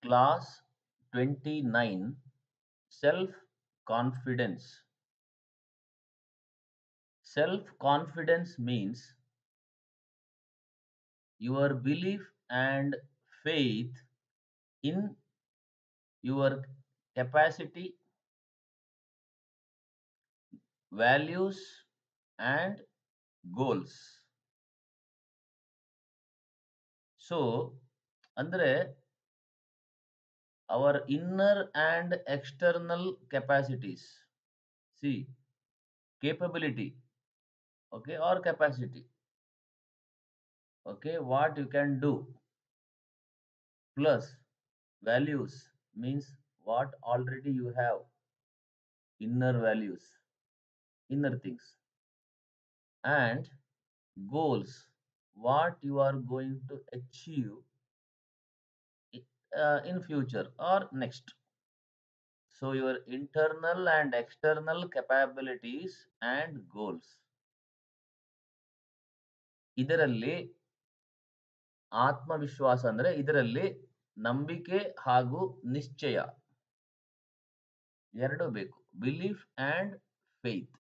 Class 29. Self confidence. Self confidence means your belief and faith in your capacity, values, and goals. So, ಅಂದ್ರೆ our inner and external capacities. See, capability, okay, or capacity, okay, what you can do, plus values means what already you have, inner values, inner things, and goals, what you are going to achieve in future or next. So your internal and external capabilities and goals. ಇದರಲ್ಲಿ ಆತ್ಮವಿಶ್ವಾಸ ಅಂದ್ರೆ ಇದರಲ್ಲಿ ನಂಬಿಕೆ ಹಾಗೂ ನಿಶ್ಚಯ ಎರಡು ಬೇಕು. Belief and faith.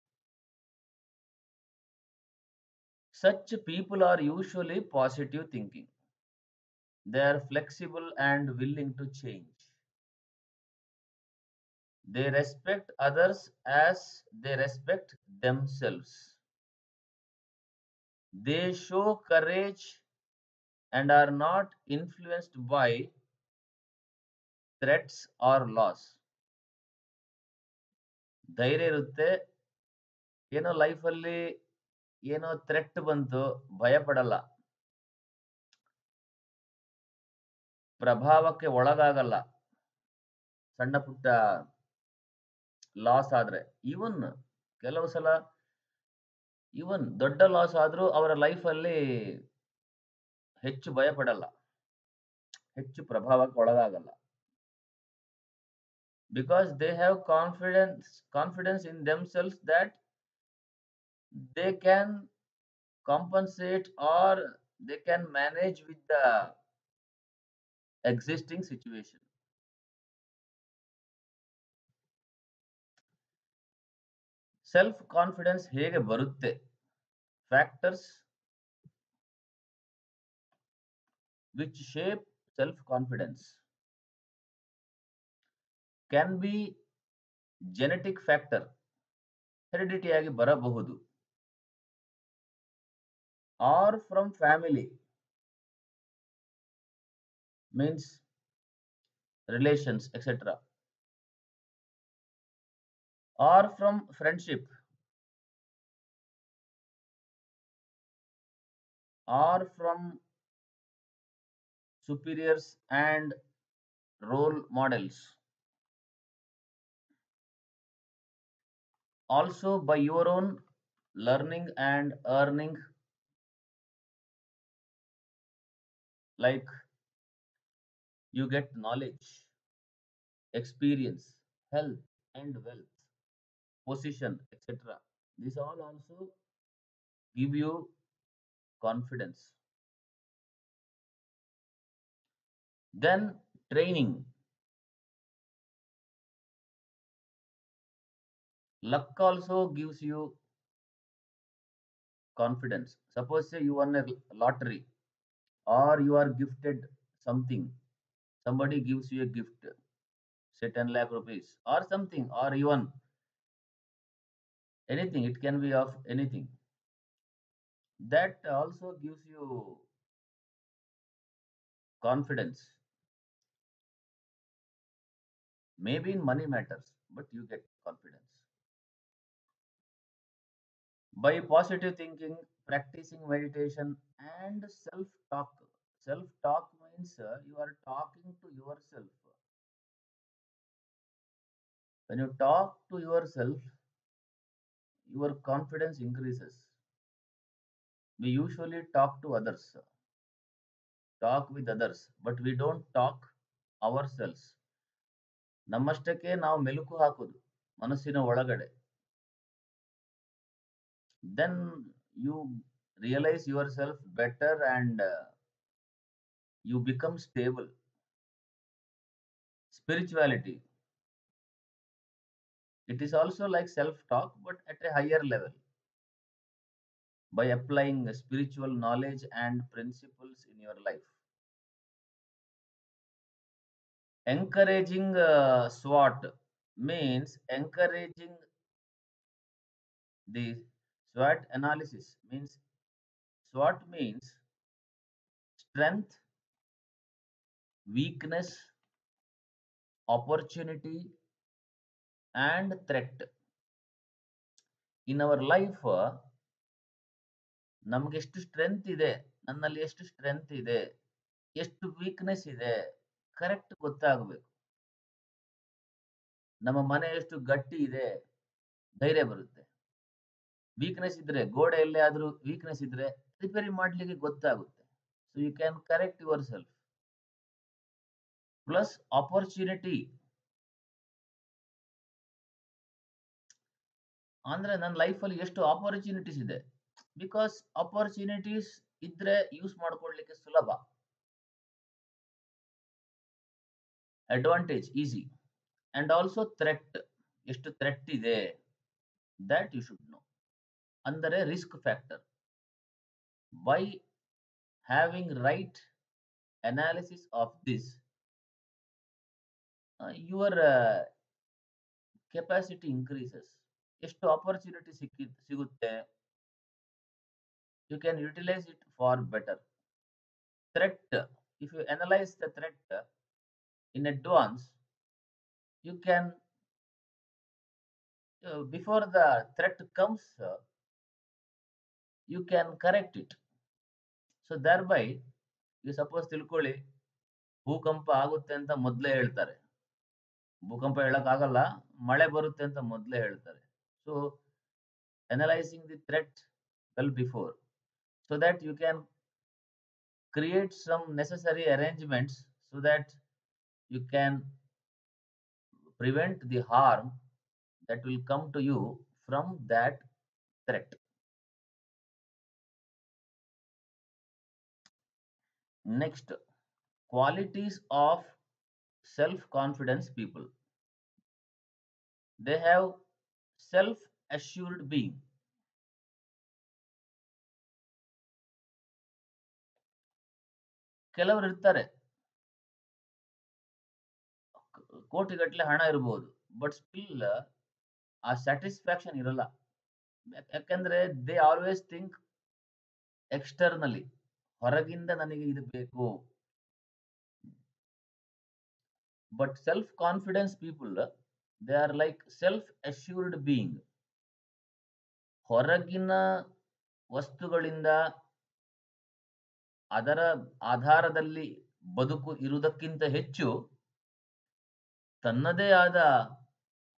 Such people are usually positive thinking. They are flexible and willing to change. They respect others as they respect themselves. They show courage and are not influenced by threats or loss. ಧೈರ್ಯ ಇರುತ್ತೆ. ಏನೋ ಲೈಫಲ್ಲಿ ಏನೋ threat ಬಂತು, ಭಯ ಪಡಲ್ಲ, ಪ್ರಭಾವಕ್ಕೆ ಒಳಗಾಗಲ್ಲ. ಸಣ್ಣ ಪುಟ್ಟ ಲಾಸ್ ಆದ್ರೆ, ಈವನ್ ಕೆಲವು ಸಲ ಈವನ್ ದೊಡ್ಡ ಲಾಸ್ ಆದ್ರೂ ಅವರ ಲೈಫಲ್ಲಿ ಹೆಚ್ಚು ಭಯ ಪಡಲ್ಲ, ಹೆಚ್ಚು ಪ್ರಭಾವಕ್ಕೆ ಒಳಗಾಗಲ್ಲ. Because they have confidence in themselves that they can compensate or they can manage with the existing situation. Self confidence ಹೇಗೆ ಬರುತ್ತೆ? Factors which shape self confidence can be genetic factor, heredity ಆಗಿ ಬರಬಹುದು, or from family, means relations, etc., or from friendship, or from superiors and role models. Also by your own learning and earning, like you get knowledge, experience, health and wealth, position, etc. These all also give you confidence. Then training. Luck also gives you confidence. Suppose say you won a lottery or you are gifted something. Somebody gives you a gift, say 10 lakh rupees or something, or even anything. It can be of anything. That also gives you confidence. Maybe in money matters, but you get confidence. By positive thinking, practicing meditation, and self talk. Self talk means you are talking to yourself. When you talk to yourself, your confidence increases. We usually talk with others, but we don't talk ourselves. ನಮ್ಮಷ್ಟಕ್ಕೆ ನಾವು ಮೆಲುಕು ಹಾಕೋದು ಮನಸ್ಸಿನ ಒಳಗಡೆ. Then you realize yourself better and you become stable. spirituality. It is also like self-talk, but at a higher level by applying spiritual knowledge and principles in your life. Encouraging SWOT means encouraging the SWOT analysis means SWOT means strength, weakness, opportunity, and threat. In our life, ನಮ್ಗೆ ಎಷ್ಟು strength ಇದೆ, ನನ್ನಲ್ಲಿ ಎಷ್ಟು strength ಇದೆ, ಎಷ್ಟು weakness ಇದೆ, correct ಗೊತ್ತಾಗಬೇಕು. ನಮ್ಮ ಮನೆ ಎಷ್ಟು ಗಟ್ಟಿ ಇದೆ, ಧೈರ್ಯ ಬರುತ್ತೆ. ವೀಕ್ನೆಸ್ ಇದ್ರೆ, ಗೋಡೆ ಎಲ್ಲೇ ಆದ್ರೂ ವೀಕ್ನೆಸ್ ಇದ್ರೆ ರಿಪೇರಿ ಮಾಡ್ಲಿಕ್ಕೆ ಗೊತ್ತಾಗುತ್ತೆ. So you can correct yourself. Plus opportunity ಅಂದ್ರೆ ನನ್ನ ಲೈಫಲ್ಲಿ ಎಷ್ಟು ಆಪರ್ಚುನಿಟೀಸ್ ಇದೆ. ಬಿಕಾಸ್ ಆಪರ್ಚುನಿಟೀಸ್ ಇದ್ರೆ ಯೂಸ್ ಮಾಡ್ಕೊಳ್ಲಿಕ್ಕೆ ಸುಲಭ. Advantage easy. And also threat, ಎಷ್ಟು ಥ್ರೆಟ್ ಇದೆ ದಟ್ ಯು ಶುಡ್ ನೋ. ಅಂದರೆ risk factor. By having right analysis of this, your capacity increases. ಎಷ್ಟು ಆಪರ್ಚುನಿಟಿ ಸಿಗುತ್ತೆ, you can utilize it for better. Threat, if you analyze the threat in advance, you can before the threat comes, you can correct it. So thereby, you suppose ತಿಳ್ಕೊಳ್ಳಿ, ಭೂಕಂಪ ಆಗುತ್ತೆ ಅಂತ ಮೊದಲೇ ಹೇಳ್ತಾರೆ. ಭೂಕಂಪ ಹೇಳಕ್ಕಾಗಲ್ಲ, ಮಳೆ ಬರುತ್ತೆ ಅಂತ ಮೊದಲೇ ಹೇಳ್ತಾರೆ. So analyzing the threat well before, so that you can create some necessary arrangements so that you can prevent the harm that will come to you from that threat. Next, qualities of self-confidence people. They have self-assured being. ಕೆಲವರು ಇರ್ತಾರೆ, ಕೋಟಿಗಟ್ಟಲೆ ಹಣ ಇರಬಹುದು, but still ಆ satisfaction ಇರಲ್ಲ. ಯಾಕಂದ್ರೆ they always think externally, ಹೊರಗಿಂದ ನನಗೆ ಇದು ಬೇಕು. But self confidence people, they are like self assured being. ಹೊರಗಿನ ವಸ್ತುಗಳಿಂದ, ಅದರ ಆಧಾರದಲ್ಲಿ ಬದುಕು ಇರುವುದಕ್ಕಿಂತ ಹೆಚ್ಚು ತನ್ನದೇ ಆದ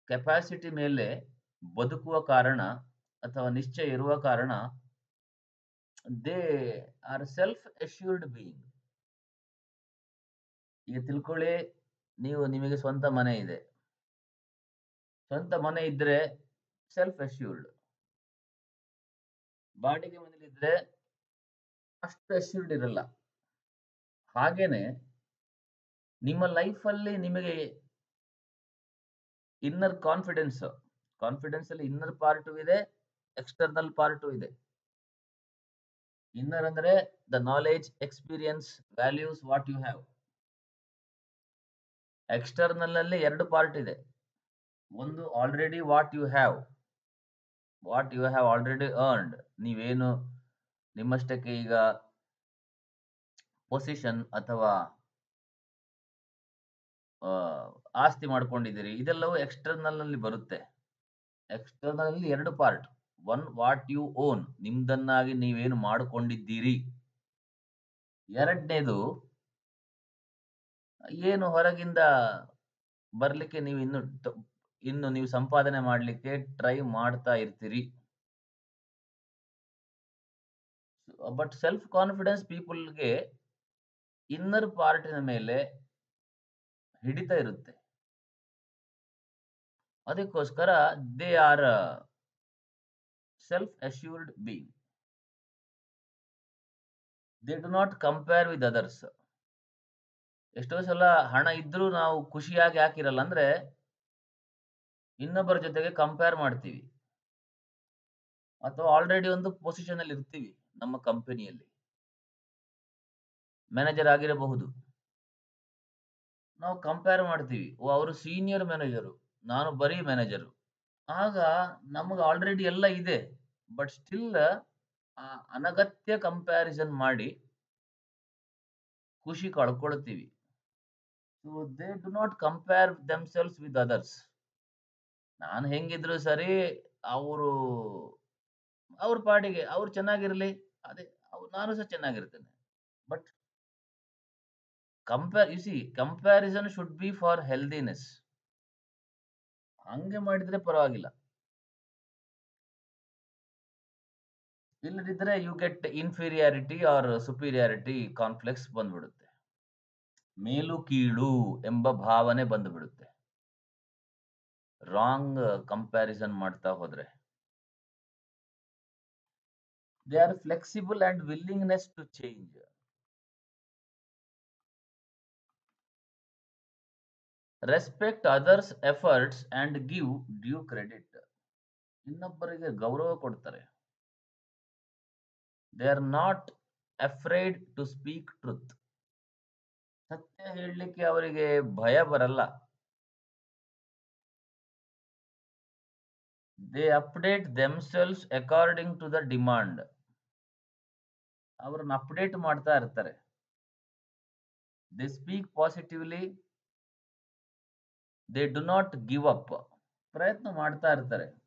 ಕೆಪಾಸಿಟಿ ಮೇಲೆ ಬದುಕುವ ಕಾರಣ ಅಥವಾ ನಿಶ್ಚಯ ಇರುವ ಕಾರಣ they are self assured being. ಈಗ ತಿಳ್ಕೊಳ್ಳಿ, ನಿಮಗೆ ಸ್ವಂತ ಮನೆ ಇದೆ. ಸ್ವಂತ ಮನೆ ಇದ್ರೆ ಸೆಲ್ಫ್ ಅಶ್ಯೂರ್ಡ್. ಬಾಡಿಗೆ ಮನೇಲಿದ್ರೆ ಅಷ್ಟು ಅಶ್ಯೂರ್ಡ್ ಇರಲ್ಲ. ಹಾಗೇನೆ ನಿಮ್ಮ ಲೈಫಲ್ಲಿ ನಿಮಗೆ ಇನ್ನರ್ ಕಾನ್ಫಿಡೆನ್ಸ್ ಅಲ್ಲಿ ಇನ್ನರ್ ಪಾರ್ಟ್ ಇದೆ, ಎಕ್ಸ್ಟರ್ನಲ್ ಪಾರ್ಟ್ ಇದೆ. ಇನ್ನರ್ ಅಂದ್ರೆ the knowledge, experience, values, what you have. External ಅಲ್ಲಿ ಎರಡು ಪಾರ್ಟ್ ಇದೆ. ಒಂದು already what you have already earned. ನೀವೇನು ನಿಮ್ಮಷ್ಟಕ್ಕೆ ಈಗ ಪೊಸಿಷನ್ ಅಥವಾ ಆಸ್ತಿ ಮಾಡ್ಕೊಂಡಿದ್ದೀರಿ, ಇದೆಲ್ಲವೂ ಎಕ್ಸ್ಟರ್ನಲ್ ಅಲ್ಲಿ ಬರುತ್ತೆ. ಎಕ್ಸ್ಟರ್ನಲ್ ಅಲ್ಲಿ ಎರಡು part. One, what you own, ನಿಮ್ದನ್ನಾಗಿ ನೀವೇನು ಮಾಡಿಕೊಂಡಿದ್ದೀರಿ. ಎರಡನೇದು, ಏನು ಹೊರಗಿಂದ ಬರ್ಲಿಕ್ಕೆ ನೀವು ಇನ್ನು ನೀವು ಸಂಪಾದನೆ ಮಾಡ್ಲಿಕ್ಕೆ ಟ್ರೈ ಮಾಡ್ತಾ ಇರ್ತೀರಿ. ಬಟ್ ಸೆಲ್ಫ್ ಕಾನ್ಫಿಡೆನ್ಸ್ ಪೀಪಲ್ಗೆ ಇನ್ನರ್ ಪಾರ್ಟಿನ ಮೇಲೆ ಹಿಡಿತ ಇರುತ್ತೆ. ಅದಕ್ಕೋಸ್ಕರ they are self assured being. They do not compare with others. ಎಷ್ಟೋ ಸಲ ಹಣ ಇದ್ರೂ ನಾವು ಖುಷಿಯಾಗಿ ಯಾಕಿರಲ್ಲ ಅಂದ್ರೆ, ಇನ್ನೊಬ್ಬರ ಜೊತೆಗೆ ಕಂಪೇರ್ ಮಾಡ್ತೀವಿ. ಅಥವಾ ಆಲ್ರೆಡಿ ಒಂದು ಪೊಸಿಷನ್ ಅಲ್ಲಿ ಇರ್ತೀವಿ ನಮ್ಮ ಕಂಪನಿಯಲ್ಲಿ. ಮ್ಯಾನೇಜರ್ ಆಗಿರಬಹುದು. ನಾವು ಕಂಪೇರ್ ಮಾಡ್ತೀವಿ. ಓ! ಅವರು ಸೀನಿಯರ್ ಮ್ಯಾನೇಜರು. ನಾನು ಬರೀ ಮ್ಯಾನೇಜರು. ಆಗ ನಮಗೆ ಆಲ್ರೆಡಿ ಎಲ್ಲ ಇದೆ. ಬಟ್ ಸ್ಟಿಲ್ ಅನಗತ್ಯ ಕಂಪ್ಯಾರಿಸನ್ ಮಾಡಿ ಖುಷಿ ಕಳ್ಕೊಳ್ತೀವಿ. So they do not compare themselves with others. ನಾನು ಹೆಂಗಿದ್ರು ಸರಿ, ಅವರು ಅವ್ರ ಪಾಡಿಗೆ ಅವ್ರು ಚೆನ್ನಾಗಿರ್ಲಿ. ಅದೇ ನಾನು ಸಹ ಚೆನ್ನಾಗಿರ್ತೇನೆ. But you see comparison should be for healthiness. ಹಂಗೆ ಮಾಡಿದ್ರೆ ಪರವಾಗಿಲ್ಲ. ಇಲ್ಲದಿದ್ರೆ you get inferiority or superiority conflicts ಬಂದ್ಬಿಡುತ್ತೆ. ಮೇಲು ಕೀಳು ಎಂಬ ಭಾವನೆ ಬಂದುಬಿಡುತ್ತೆ. ರಾಂಗ್ ಕಂಪ್ಯಾರಿಸನ್ ಮಾಡ್ತಾ ಹೋದ್ರೆ. They are flexible and willingness to change. Respect others efforts and give due credit. ಇನ್ನೊಬ್ಬರಿಗೆ ಗೌರವ ಕೊಡ್ತಾರೆ. They are not afraid to speak truth. ಸತ್ಯ ಹೇಳಲಿಕ್ಕೆ ಅವರಿಗೆ ಭಯ ಬರಲ್ಲ. They update themselves according to the demand. ಅವರನ್ನು ಅಪ್ಡೇಟ್ ಮಾಡ್ತಾ ಇರ್ತಾರೆ. They speak positively. They do not give up. ಪ್ರಯತ್ನ ಮಾಡ್ತಾ ಇರ್ತಾರೆ.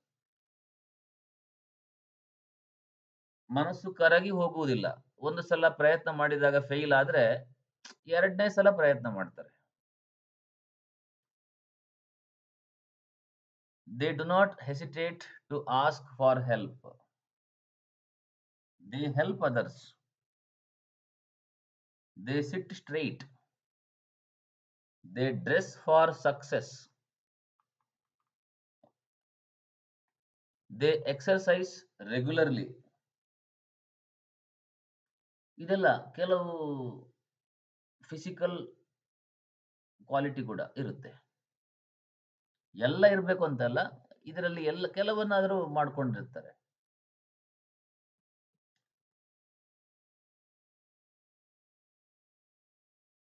ಮನಸ್ಸು ಕರಗಿ ಹೋಗುವುದಿಲ್ಲ. ಒಂದು ಸಲ ಪ್ರಯತ್ನ ಮಾಡಿದಾಗ ಫೇಲ್ ಆದ್ರೆ ಎರಡನೇ ಸಲ ಪ್ರಯತ್ನ ಮಾಡ್ತಾರೆ. They do not hesitate to ask for help. They help others. They sit straight. They dress for success. They exercise regularly. ಇದೆಲ್ಲ ಕೆಲವು ಫಿಸಿಕಲ್ ಕ್ವಾಲಿಟಿ ಕೂಡ ಇರುತ್ತೆ. ಎಲ್ಲ ಇರಬೇಕು ಅಂತಲ್ಲ, ಇದರಲ್ಲಿ ಎಲ್ಲ ಕೆಲವನ್ನಾದರೂ ಮಾಡ್ಕೊಂಡಿರ್ತಾರೆ.